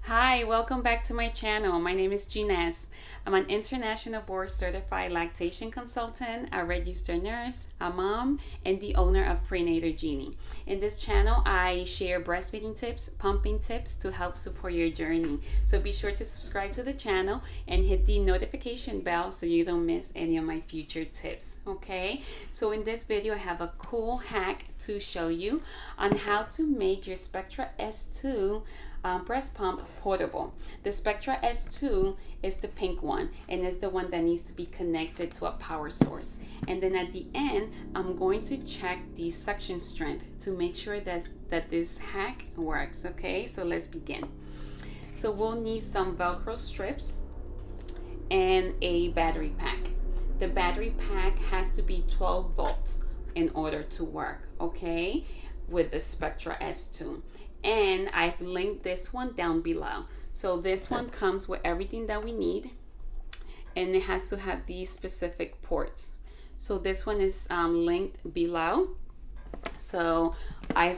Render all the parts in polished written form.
Hi, welcome back to my channel. My name is Gines. I'm an international board certified lactation consultant, a registered nurse, a mom, and the owner of Prenatal Yini. In this channel, I share breastfeeding tips, pumping tips to help support your journey. So be sure to subscribe to the channel and hit the notification bell so you don't miss any of my future tips. Okay, so in this video, I have a cool hack to show you on how to make your Spectra S2 breast pump portable. The Spectra S2 is the pink one, and it's the one that needs to be connected to a power source. And then at the end, I'm going to check the suction strength to make sure that this hack works. Okay, so let's begin. So we'll need some Velcro strips and a battery pack. The battery pack has to be 12 volts in order to work, okay, with the Spectra S2. And I've linked this one down below. So this one comes with everything that we need, and it has to have these specific ports. So this one is linked below. So I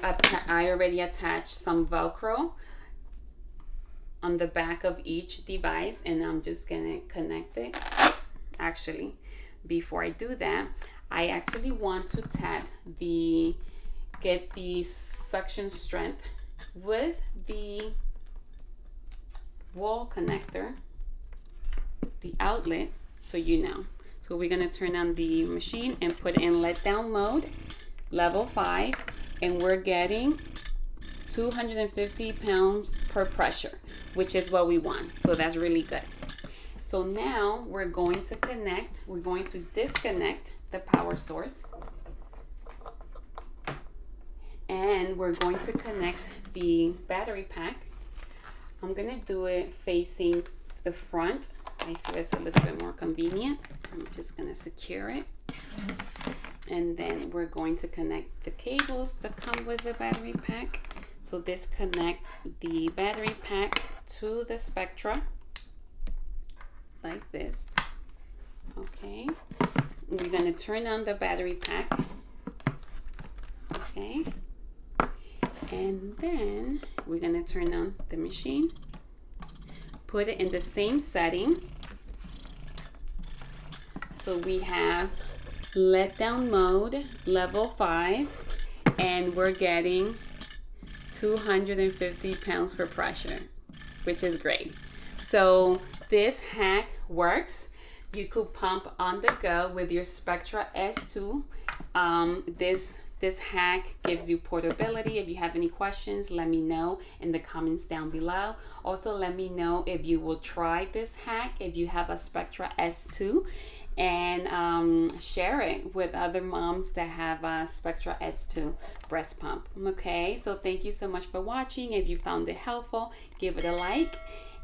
already attached some Velcro on the back of each device, and I'm just gonna connect it. Actually, before I do that, I actually want to get the suction strength with the wall connector, the outlet, so you know. So we're gonna turn on the machine and put in let down mode, level 5, and we're getting 250 pounds per pressure, which is what we want. So that's really good. So now we're going to disconnect the power source, and we're going to connect the battery pack. I'm gonna do it facing the front. I feel it's a little bit more convenient. I'm just gonna secure it, and then we're going to connect the cables that come with the battery pack. So this connects the battery pack to the Spectra like this. Okay, we're gonna turn on the battery pack. Okay, and then we're gonna turn on the machine, put it in the same setting. So we have let down mode, level 5, and we're getting 250 pounds per pressure, which is great. So this hack works. You could pump on the go with your Spectra S2. This hack gives you portability. If you have any questions, let me know in the comments down below. Also, let me know if you will try this hack, if you have a Spectra S2, and share it with other moms that have a Spectra S2 breast pump. Okay, so thank you so much for watching. If you found it helpful, give it a like,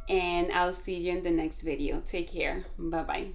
and I'll see you in the next video. Take care. Bye-bye.